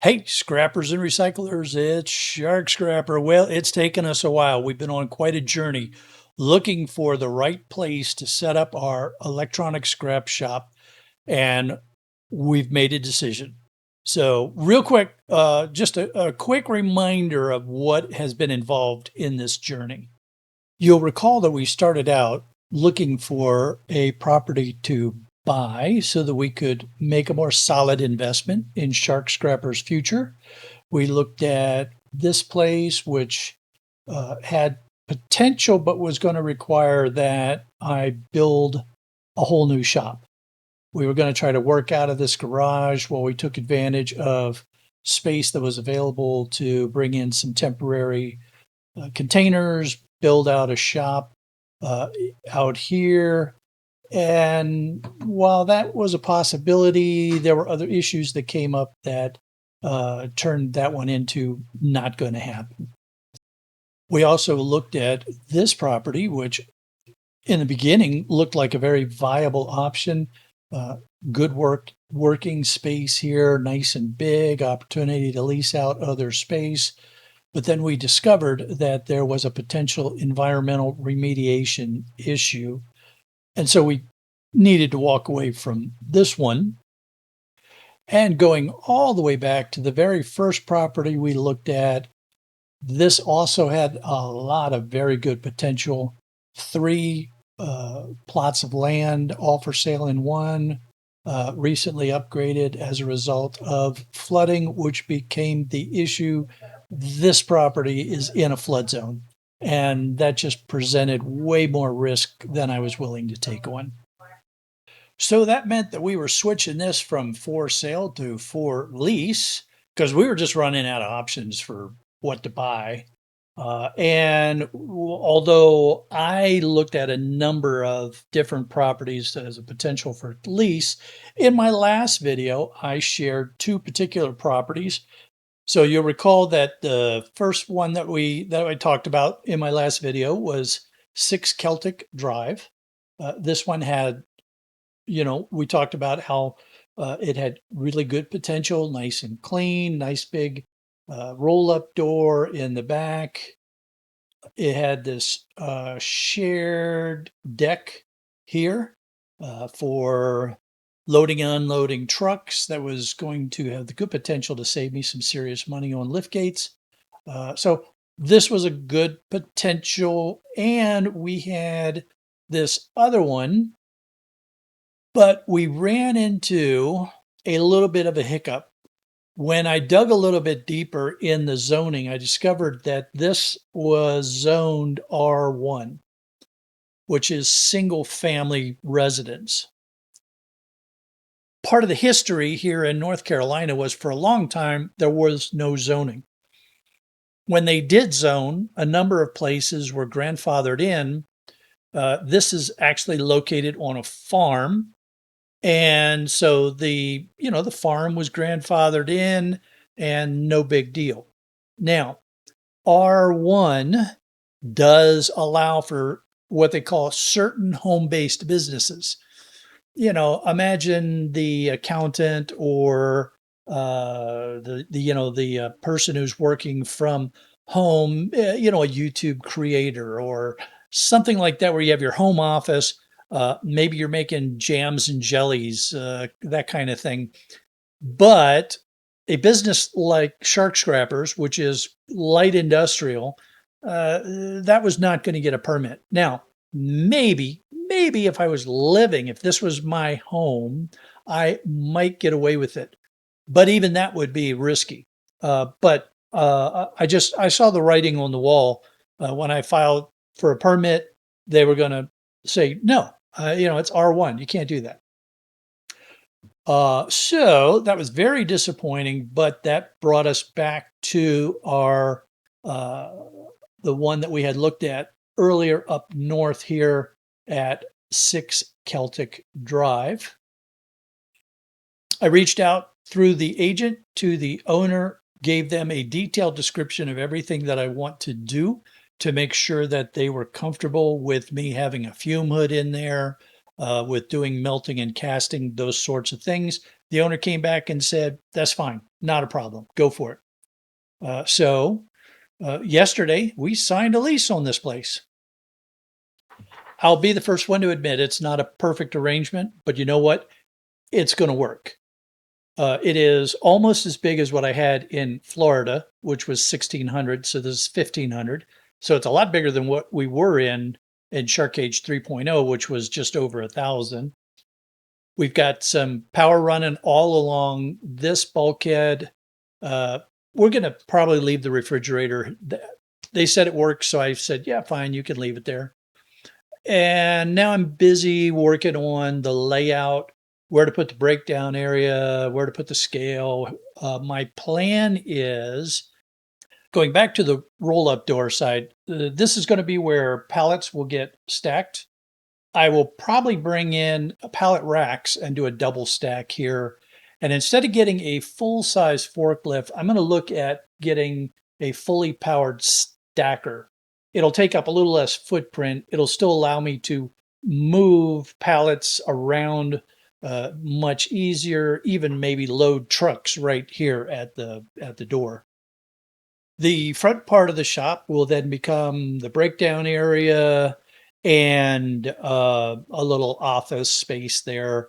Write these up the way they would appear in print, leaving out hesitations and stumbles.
Hey, scrappers and recyclers, it's Shark Scrapper. Well, it's taken us a while. We've been on quite a journey looking for the right place to set up our electronic scrap shop, and we've made a decision. So, real quick, just a quick reminder of what has been involved in this journey. You'll recall that we started out looking for a property to buy so that we could make a more solid investment in Shark Scrapper's future. We looked at this place, which had potential, but was going to require that I build a whole new shop. We were going to try to work out of this garage while we took advantage of space that was available to bring in some temporary containers, build out a shop uh, out here. And while that was a possibility, there were other issues that came up that turned that one into not going to happen. We also looked at this property, which in the beginning looked like a very viable option. Uh, good working space here, nice and big, opportunity to lease out other space. But then we discovered that there was a potential environmental remediation issue. And so we needed to walk away from this one. And going all the way back to the very first property we looked at, this also had a lot of very good potential. Three plots of land, all for sale in one, recently upgraded as a result of flooding, which became the issue. This property is in a flood zone, and that just presented way more risk than I was willing to take on. So that meant that we were switching this from for sale to for lease because we were just running out of options for what to buy. Although I looked at a number of different properties as a potential for lease, in my last video, I shared two particular properties. So you'll recall that the first one that I talked about in my last video was 6 Celtic Drive. This one had, we talked about how it had really good potential, nice and clean, nice big roll-up door in the back. It had this shared deck here for loading and unloading trucks that was going to have the good potential to save me some serious money on lift gates. So this was a good potential, and we had this other one, but we ran into a little bit of a hiccup. When I dug a little bit deeper in the zoning, I discovered that this was zoned R1, which is single family residence. Part of the history here in North Carolina was for a long time, there was no zoning. When they did zone, a number of places were grandfathered in. This is actually located on a farm. And so the farm was grandfathered in and no big deal. Now, R1 does allow for what they call certain home-based businesses. Imagine the accountant or the person who's working from home, a YouTube creator or something like that, where you have your home office. Maybe you're making jams and jellies, that kind of thing. But a business like Shark Scrappers, which is light industrial, that was not going to get a permit. Now, maybe if I was living, if this was my home, I might get away with it. But even that would be risky. I saw the writing on the wall when I filed for a permit. They were going to say, no, it's R1. You can't do that. So that was very disappointing, but that brought us back to uh, the one that we had looked at earlier up north here at 6 Celtic Drive. I reached out through the agent to the owner, gave them a detailed description of everything that I want to do to make sure that they were comfortable with me having a fume hood in there, with doing melting and casting, those sorts of things. The owner came back and said, "That's fine, not a problem. Go for it." Yesterday we signed a lease on this place. I'll be the first one to admit it's not a perfect arrangement, but you know what? It's going to work. It is almost as big as what I had in Florida, which was 1,600. So this is 1,500. So it's a lot bigger than what we were in Shark Cage 3.0, which was just over 1,000. We've got some power running all along this bulkhead. We're going to probably leave the refrigerator. They said it works, so I said, yeah, fine, you can leave it there. And now I'm busy working on the layout, where to put the breakdown area, where to put the scale. My plan is going back to the roll-up door side. This is going to be where pallets will get stacked. I will probably bring in pallet racks and do a double stack here. And instead of getting a full-size forklift, I'm going to look at getting a fully powered stacker. It'll take up a little less footprint. It'll still allow me to move pallets around much easier, even maybe load trucks right here at the door. The front part of the shop will then become the breakdown area and a little office space there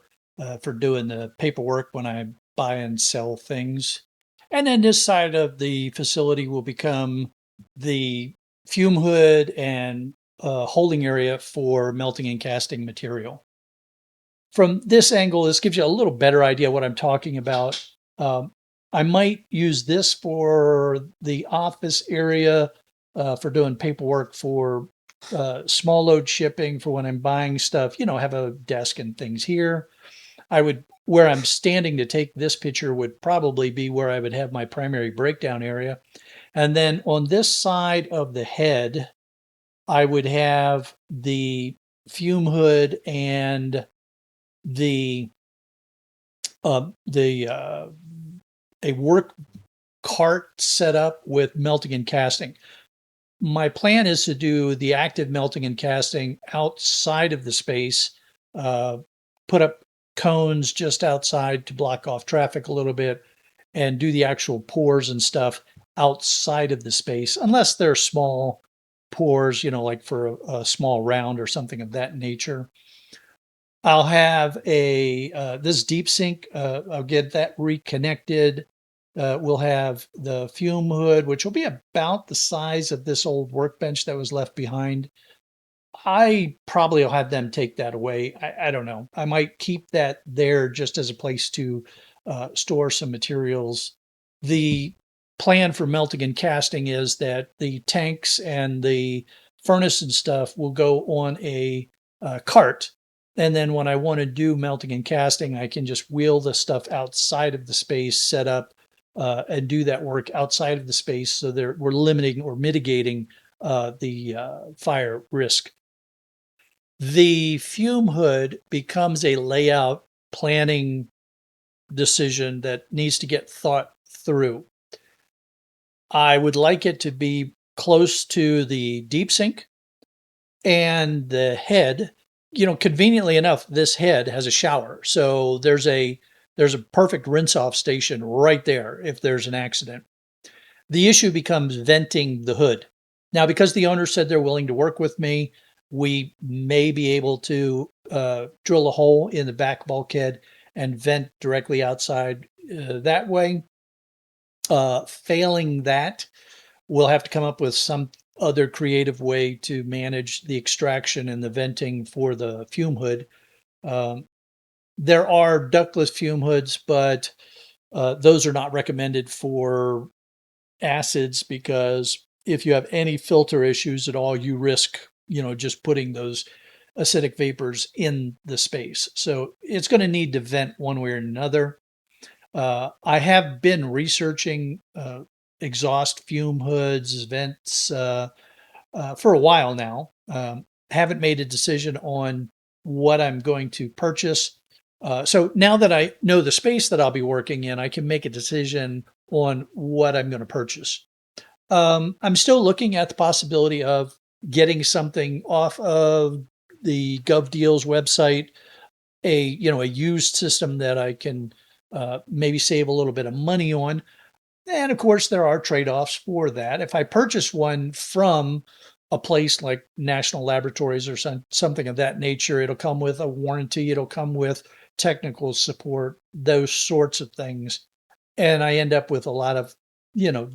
for doing the paperwork when I buy and sell things. And then this side of the facility will become the fume hood and holding area for melting and casting material. From this angle, this gives you a little better idea what I'm talking about. I might use this for the office area for doing paperwork for small load shipping for when I'm buying stuff, have a desk and things here. Where I'm standing to take this picture would probably be where I would have my primary breakdown area. And then on this side of the head, I would have the fume hood and the a work cart set up with melting and casting. My plan is to do the active melting and casting outside of the space, put up cones just outside to block off traffic a little bit, and do the actual pours and stuff outside of the space, unless they're small pours, like for a small round or something of that nature. I'll have this deep sink. I'll get that reconnected. We'll have the fume hood, which will be about the size of this old workbench that was left behind. I probably will have them take that away. I don't know. I might keep that there just as a place to store some materials. The plan for melting and casting is that the tanks and the furnace and stuff will go on a cart. And then when I want to do melting and casting, I can just wheel the stuff outside of the space, set up, and do that work outside of the space. So we're limiting or mitigating the fire risk. The fume hood becomes a layout planning decision that needs to get thought through. I would like it to be close to the deep sink and the head. Conveniently enough, this head has a shower. So there's a perfect rinse off station right there if there's an accident. The issue becomes venting the hood. Now, because the owner said they're willing to work with me, we may be able to drill a hole in the back bulkhead and vent directly outside that way. Failing that, we'll have to come up with some other creative way to manage the extraction and the venting for the fume hood. There are ductless fume hoods, but those are not recommended for acids because if you have any filter issues at all, you risk, just putting those acidic vapors in the space. So it's going to need to vent one way or another. I have been researching exhaust fume hoods, vents for a while now. Haven't made a decision on what I'm going to purchase. So now that I know the space that I'll be working in, I can make a decision on what I'm going to purchase. I'm still looking at the possibility of getting something off of the GovDeals website a used system that I can maybe save a little bit of money on. And of course, there are trade-offs for that. If I purchase one from a place like National Laboratories or something of that nature, it'll come with a warranty, it'll come with technical support, those sorts of things. And I end up with a lot of,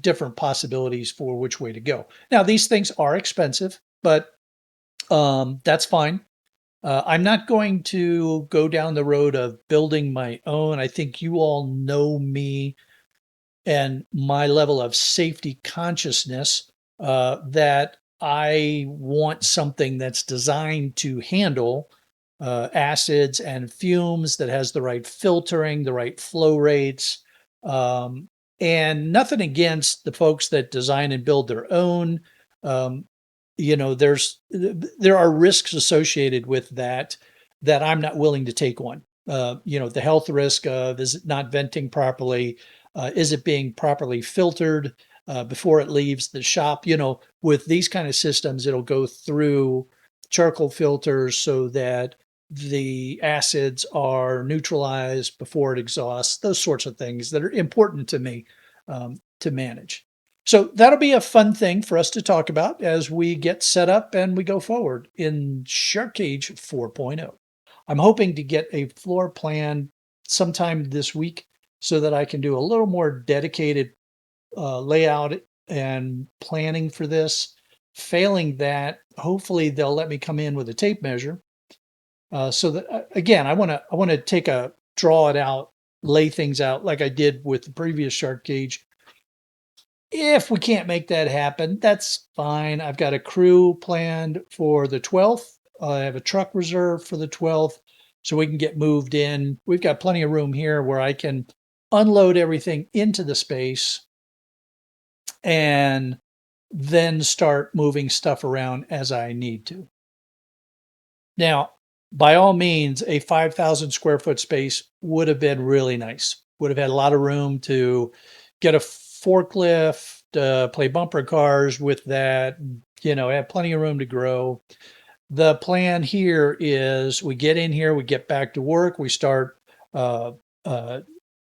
different possibilities for which way to go. Now, these things are expensive, but that's fine. I'm not going to go down the road of building my own. I think you all know me and my level of safety consciousness, that I want something that's designed to handle acids and fumes, that has the right filtering, the right flow rates, um, and nothing against the folks that design and build their own. Um, there are risks associated with that I'm not willing to take on. The health risk of, is it not venting properly? Is it being properly filtered before it leaves the shop? With these kind of systems, it'll go through charcoal filters so that the acids are neutralized before it exhausts, those sorts of things that are important to me to manage. So that'll be a fun thing for us to talk about as we get set up and we go forward in Shark Cage 4.0. I'm hoping to get a floor plan sometime this week so that I can do a little more dedicated layout and planning for this. Failing that, hopefully they'll let me come in with a tape measure. So that again, I want to draw it out, lay things out like I did with the previous Shark Cage. If we can't make that happen, that's fine. I've got a crew planned for the 12th. I have a truck reserved for the 12th so we can get moved in. We've got plenty of room here where I can unload everything into the space and then start moving stuff around as I need to. Now, by all means, a 5,000 square foot space would have been really nice. Would have had a lot of room to get a forklift, play bumper cars with that, have plenty of room to grow. The plan here is we get in here, we get back to work, we start uh, uh,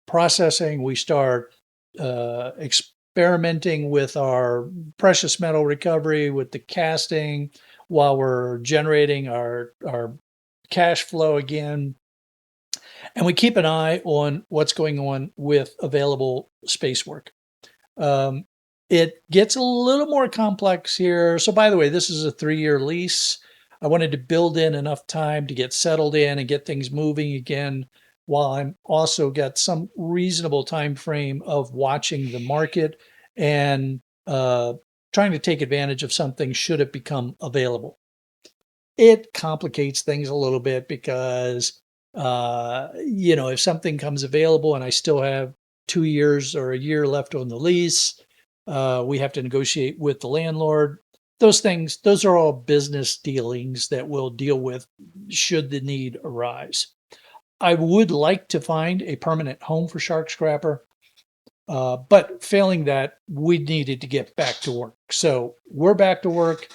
processing, we start experimenting with our precious metal recovery, with the casting, while we're generating our cash flow again. And we keep an eye on what's going on with available space work. Um, it gets a little more complex here. So, by the way, this is a 3-year lease. I wanted to build in enough time to get settled in and get things moving again, while I'm also got some reasonable time frame of watching the market and trying to take advantage of something should it become available. It complicates things a little bit because, if something comes available and I still have 2 years or a year left on the lease, we have to negotiate with the landlord. Those are all business dealings that we'll deal with should the need arise. I would like to find a permanent home for Shark Scrapper, but failing that, we needed to get back to work. So we're back to work.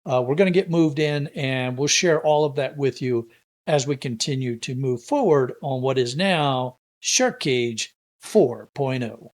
We're going to get moved in, and we'll share all of that with you as we continue to move forward on what is now Shark Cage 4.0.